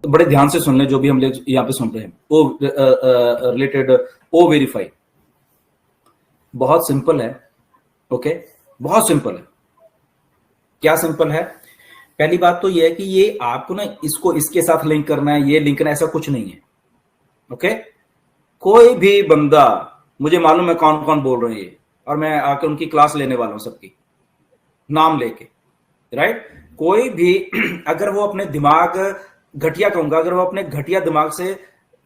बड़े ध्यान से सुन ले जो भी हम लोग यहाँ पे सुन रहे हैं। ओ रिलेटेड ओ वेरीफाई बहुत सिंपल है। ओके, बहुत सिंपल है। क्या सिंपल है? पहली बात तो ये है कि ये आपको ना इसको इसके साथ लिंक करना है, ये लिंक करना, ऐसा कुछ नहीं है। ओके, कोई भी बंदा, मुझे मालूम है कौन कौन बोल रहे हैं ये, और मैं आके उनकी क्लास लेने वाला हूं सबकी नाम लेके, राइट। कोई भी अगर वो अपने दिमाग घटिया कहूंगा, अगर वो अपने घटिया दिमाग से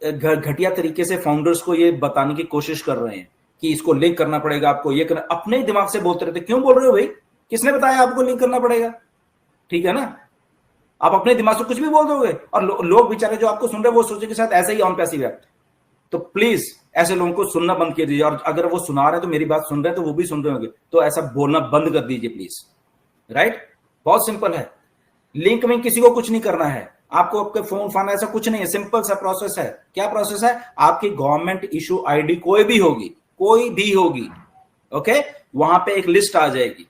घटिया तरीके से फाउंडर्स को ये बताने की कोशिश कर रहे हैं कि इसको लिंक करना पड़ेगा, आपको ये करना, अपने ही दिमाग से बोलते रहते, क्यों बोल रहे हो भाई? किसने बताया आपको लिंक करना पड़ेगा? ठीक है ना, आप अपने दिमाग से कुछ भी बोल दोगे और लोग बेचारे जो आपको सुन रहे हैं वो सोचे के साथ ऐसे ही ऑन पैसिव है। तो प्लीज ऐसे लोगों को सुनना बंद कर दीजिए, और अगर वो सुना रहे हैं तो मेरी बात सुन रहे हैं तो वो भी सुन रहे होंगे, तो ऐसा बोलना बंद कर दीजिए प्लीज, राइट। बहुत सिंपल है, लिंक में किसी को कुछ नहीं करना है, आपको आपके फोन फाना ऐसा कुछ नहीं है, सिंपल सा प्रोसेस है। क्या प्रोसेस है? आपकी गवर्नमेंट इशू आईडी कोई भी होगी, ओके, वहां पे एक लिस्ट आ जाएगी।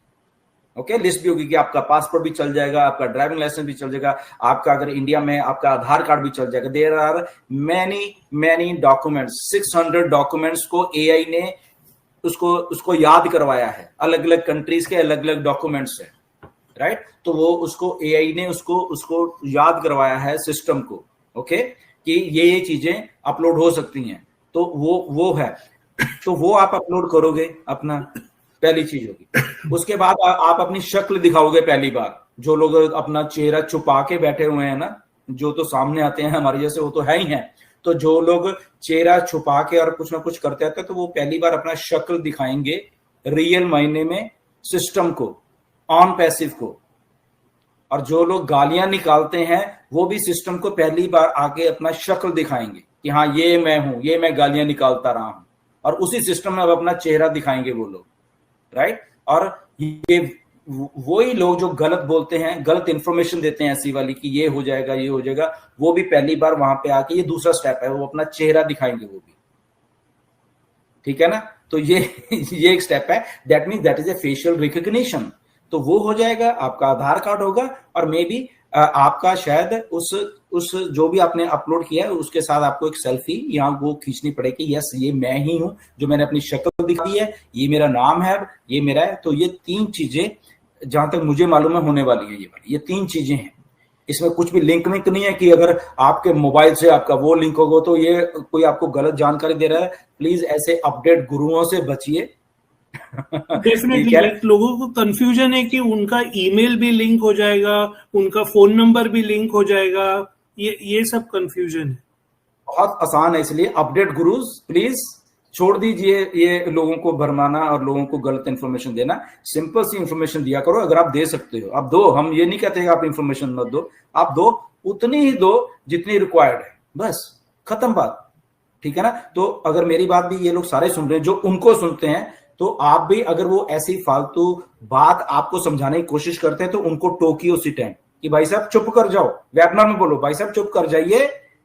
ओके, लिस्ट भी होगी कि आपका पासपोर्ट भी चल जाएगा, आपका ड्राइविंग लाइसेंस भी चल जाएगा, आपका अगर इंडिया में आपका आधार कार्ड भी चल जाएगा। There are many documents, 600 documents को एआई ने उसको याद करवाया है, अलग अलग कंट्रीज के अलग अलग डॉक्यूमेंट्स है, राइट। तो वो उसको एआई ने उसको याद करवाया है सिस्टम को, ओके, कि ये चीजें अपलोड हो सकती हैं, तो वो है, तो वो आप अपलोड करोगे अपना, पहली चीज होगी। उसके बाद आप अपनी शक्ल दिखाओगे पहली बार। जो लोग अपना चेहरा छुपा के बैठे हुए हैं ना, जो तो सामने आते हैं हमारे जैसे, वो तो है ही है, तो जो लोग चेहरा छुपा के और कुछ ना कुछ करते रहते हैं, तो वो पहली बार अपना शक्ल दिखाएंगे रियल मायने में सिस्टम को, ऑन पैसिव को। और जो लोग गालियां निकालते हैं वो भी सिस्टम को पहली बार आके अपना शक्ल दिखाएंगे कि हाँ ये मैं हूं, ये मैं गालियां निकालता रहा हूं, और उसी सिस्टम में अब अपना चेहरा दिखाएंगे वो लोग, राइट। और ये वही लोग जो गलत बोलते हैं, गलत इंफॉर्मेशन देते हैं ऐसी वाली कि ये हो जाएगा, ये हो जाएगा, वो भी पहली बार वहां पे आके, ये दूसरा स्टेप है, वो अपना चेहरा दिखाएंगे वो भी, ठीक है ना। तो ये एक स्टेप है, that means that is a facial recognition. तो वो हो जाएगा, आपका आधार कार्ड होगा, और मे बी आपका शायद उस जो भी आपने अपलोड किया है उसके साथ आपको एक सेल्फी यहाँ वो खींचनी पड़ेगी, यस ये मैं ही हूं जो मैंने अपनी शक्ल दिखाई है, ये मेरा नाम है, ये मेरा है। तो ये 3 चीजें जहां तक मुझे मालूम है होने वाली है, ये 3 चीजें हैं। इसमें कुछ भी लिंक नहीं है कि अगर आपके मोबाइल से आपका वो लिंक होगा तो ये कोई आपको गलत जानकारी दे रहा है। प्लीज ऐसे अपडेट गुरुओं से बचिए। डेफिनेटली लोगों को कंफ्यूजन है कि उनका ईमेल भी लिंक हो जाएगा, उनका फोन नंबर भी लिंक हो जाएगा, ये सब कंफ्यूजन है। बहुत आसान है, इसलिए अपडेट गुरुज प्लीज छोड़ दीजिए ये लोगों को भरमाना और लोगों को गलत इंफॉर्मेशन देना। सिंपल सी इंफॉर्मेशन दिया करो, अगर आप दे सकते हो आप दो, हम ये नहीं कहते कि आप इंफॉर्मेशन मत दो, आप दो उतनी ही दो जितनी रिक्वायर्ड है, बस खत्म बात, ठीक है ना। तो अगर मेरी बात भी ये लोग सारे सुन रहे हैं जो उनको सुनते हैं, तो आप भी अगर वो ऐसी फालतू बात आपको समझाने की कोशिश करते हैं तो उनको टोकियो उसी टाइम कि भाई साहब चुप कर जाओ, वेबिनार में बोलो भाई साहब चुप कर जाइए,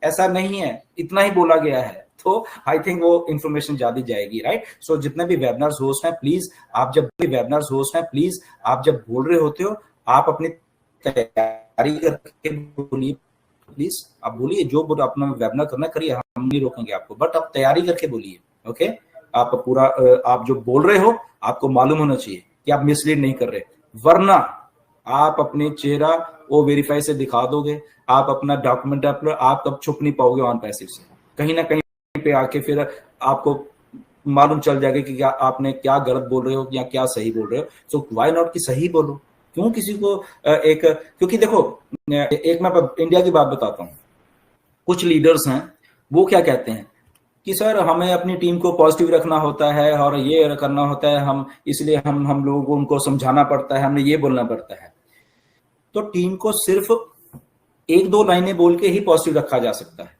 ऐसा नहीं है, इतना ही बोला गया है। तो आई थिंक वो इंफॉर्मेशन ज्यादा जाएगी, राइट। सो जितने भी वेबिनार्स होस्ट हैं प्लीज, आप जब भी वेबिनार्स होस्ट हैं प्लीज, आप जब बोल रहे होते हो आप अपनी तैयारी करके बोलिए, प्लीज आप बोलिए, जो अपना वेबिनार करना करिए, हम नहीं रोकेंगे आपको, बट आप तैयारी करके बोलिए, ओके। आप पूरा आप जो बोल रहे हो आपको मालूम होना चाहिए कि आप मिसलीड नहीं कर रहे, वरना आप अपने चेहरा वो वेरीफाई से दिखा दोगे, आप अपना डॉक्यूमेंट अपलोड, आप कब छुप नहीं पाओगे ऑन पैसिव से, कहीं ना कहीं पे आके फिर आपको मालूम चल जाएगा कि क्या आपने क्या गलत बोल रहे हो या क्या सही बोल रहे हो। सो व्हाई नॉट कि सही बोलो, क्यों किसी को एक, क्योंकि देखो एक मैं इंडिया की बात बताता हूँ, कुछ लीडर्स हैं वो क्या कहते हैं कि सर हमें अपनी टीम को पॉजिटिव रखना होता है और ये करना होता है, हम इसलिए हम लोगों को उनको समझाना पड़ता है, हमने ये बोलना पड़ता है। तो टीम को सिर्फ 1-2 लाइनें बोल के ही पॉजिटिव रखा जा सकता है।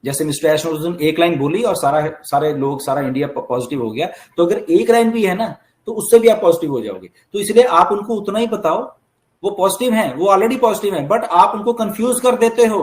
जैसे मिस्टर एशनोजन एक लाइन बोली और सारे लोग, सारा इंडिया पॉजिटिव हो गया। तो अगर एक लाइन भी है ना तो उससे भी आप पॉजिटिव हो जाओगे। तो इसलिए आप उनको उतना ही बताओ, वो पॉजिटिव हैं, वो ऑलरेडी पॉजिटिव हैं, बट आप उनको कंफ्यूज कर देते हो।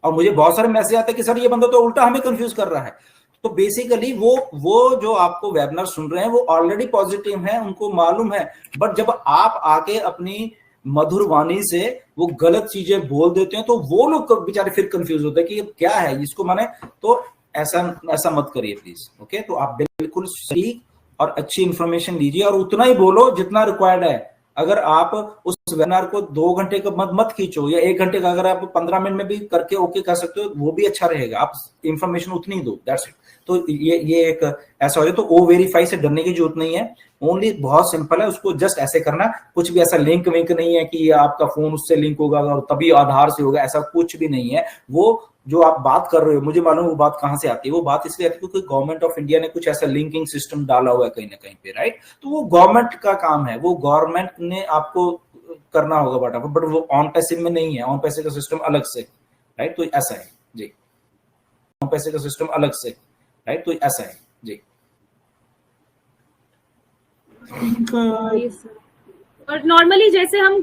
और मुझे बहुत सारे मैसेज आते हैं कि सर ये बंदा तो उल्टा हमें कंफ्यूज कर रहा है। तो बेसिकली वो जो आपको वेबिनार सुन रहे हैं वो ऑलरेडी पॉजिटिव है, उनको मालूम है, बट जब आप आके अपनी मधुर वाणी से वो गलत चीजें बोल देते हैं तो वो लोग बेचारे फिर कंफ्यूज होते हैं कि ये क्या है इसको माने। तो ऐसा मत करिए प्लीज, ओके। तो आप बिल्कुल सही और अच्छी इंफॉर्मेशन लीजिए और उतना ही बोलो जितना रिक्वायर्ड है। अगर आप उस वेबिनार को 2 घंटे का मत खींचो, या 1 घंटे का अगर आप 15 मिनट में भी करके ओके कर सकते हो वो भी अच्छा रहेगा, आप इंफॉर्मेशन उतनी ही दो, दैट्स इट। तो ये एक ऐसा हो जाए। तो ओ वेरीफाई से डरने की जरूरत नहीं है, ओनली बहुत सिंपल है, उसको जस्ट ऐसे करना। कुछ भी ऐसा लिंक विंक नहीं है कि आपका फोन उससे लिंक होगा और तभी आधार से होगा, ऐसा कुछ भी नहीं है। वो जो आप बात कर रहे हो मुझे मालूम वो बात कहां से आती है, वो बात इसलिए आती है क्योंकि गवर्नमेंट ऑफ इंडिया ने कुछ ऐसा लिंकिंग सिस्टम डाला हुआ है कहीं ना कहीं पे, राइट। तो वो गवर्नमेंट का काम है, वो गवर्नमेंट ने आपको करना होगा बाटा, बट वो ऑन पैसिव में नहीं है, ऑन पैसिव का सिस्टम अलग से, राइट। तो ऐसा है जी, ऑन पैसिव का सिस्टम अलग से, राइट। तो ऐसा है जी। और नॉर्मली जैसे हम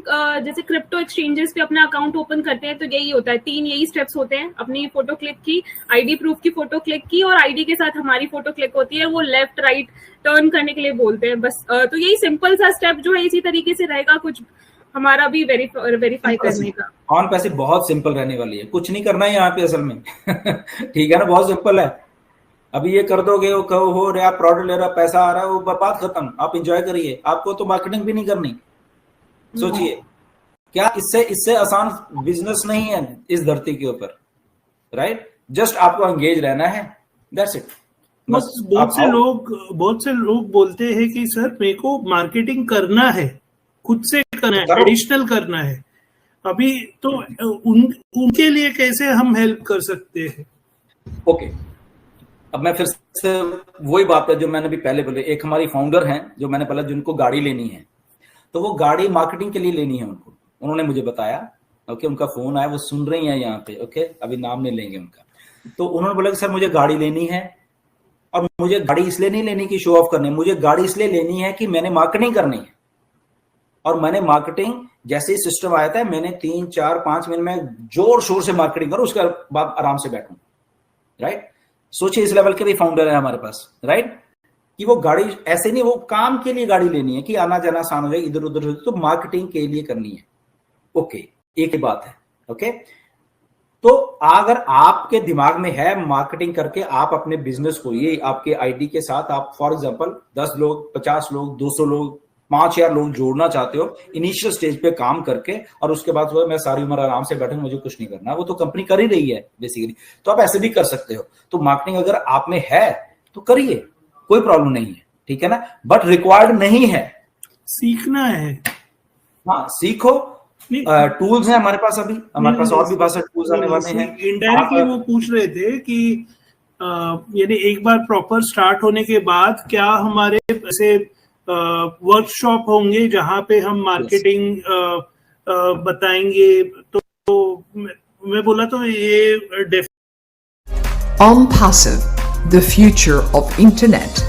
जैसे क्रिप्टो एक्सचेंजेस पे अपना अकाउंट ओपन करते हैं तो यही होता है, 3 यही स्टेप्स होते हैं। अपनी फोटो क्लिक की, आईडी प्रूफ की फोटो क्लिक की और आईडी के साथ हमारी फोटो क्लिक होती है, वो लेफ्ट राइट टर्न करने के लिए बोलते हैं बस। तो यही सिंपल सा स्टेप जो है इसी तरीके से रहेगा कुछ हमारा भी वेरीफाई करने का। ऑन पैसे बहुत सिंपल रहने वाली है, कुछ नहीं करना है यहाँ पे असल में ठीक है ना, बहुत सिंपल है। अभी ये कर दोगे वो कहो हो रहा, प्रोडक्ट ले रहा, पैसा आ रहा है, वो बात खत्म, आप एंजॉय करिए। आपको तो मार्केटिंग भी नहीं करनी। सोचिए क्या इससे आसान बिजनेस नहीं है इस धरती के ऊपर, राइट। जस्ट आपको एंगेज रहना है, दैट्स इट। बहुत से लोग बोलते हैं कि सर मेरे को मार्केटिंग करना है, खुद से करना है, ट्रेडिशनल करना है। अभी तो उनके लिए कैसे हम हेल्प कर सकते हैं? ओके, अब मैं फिर से वही बात है जो मैंने भी पहले बोले। एक हमारी फाउंडर हैं जो मैंने बोला जिनको गाड़ी लेनी है, तो वो गाड़ी मार्केटिंग के लिए लेनी है उनको, उन्होंने मुझे बताया, ओके। उनका फोन आया, वो सुन रही है यहाँ पे, ओके। अभी नाम नहीं लेंगे उनका। तो उन्होंने बोला कि सर मुझे गाड़ी लेनी है, और मुझे गाड़ी इसलिए नहीं लेनी कि शो ऑफ करनी, मुझे गाड़ी इसलिए लेनी है कि मैंने मार्केटिंग करनी है। और मैंने मार्केटिंग जैसे ही सिस्टम आया था, मैंने 3, 4, 5 मिनट में जोर शोर से मार्केटिंग करूं, उसके बाद आराम से बैठूं, राइट। सोचिए इस लेवल के भी फाउंडर है हमारे पास, राइट। कि वो गाड़ी ऐसे नहीं, वो काम के लिए गाड़ी लेनी है कि आना जाना आसान हो जाए, इधर उधर, तो मार्केटिंग के लिए करनी है, ओके। एक ही बात है, ओके। तो अगर आपके दिमाग में है मार्केटिंग करके आप अपने बिजनेस को, ये आपके आईडी के साथ आप फॉर एग्जांपल 10 लोग, 50 लोग, 200 लोग, 5000 लोग जोड़ना चाहते हो इनिशियल स्टेज पे काम करके, और उसके बाद मैं सारी उम्र आराम से बैठूंगा, मुझे कुछ नहीं करना, वो तो कंपनी कर ही रही है बेसिकली। तो आप ऐसे भी कर सकते हो। तो मार्केटिंग अगर आप में है तो करिए, कोई प्रॉब्लम नहीं है, ठीक है ना, बट रिक्वायर्ड नहीं है, सीखना है। हाँ सीखो, टूल्स हैं हमारे पास, अभी हमारे पास और भी बहुत सारे टूल्स आने वाले हैं। इनडायरेक्टली वो पूछ रहे थे कि यानी एक बार प्रॉपर स्टार्ट होने के बाद क्या हमारे ऐसे वर्कशॉप होंगे जहां पे हम मार्केटिंग बताएंगे? तो मैं बोला तो ये OnPassive, the future of internet.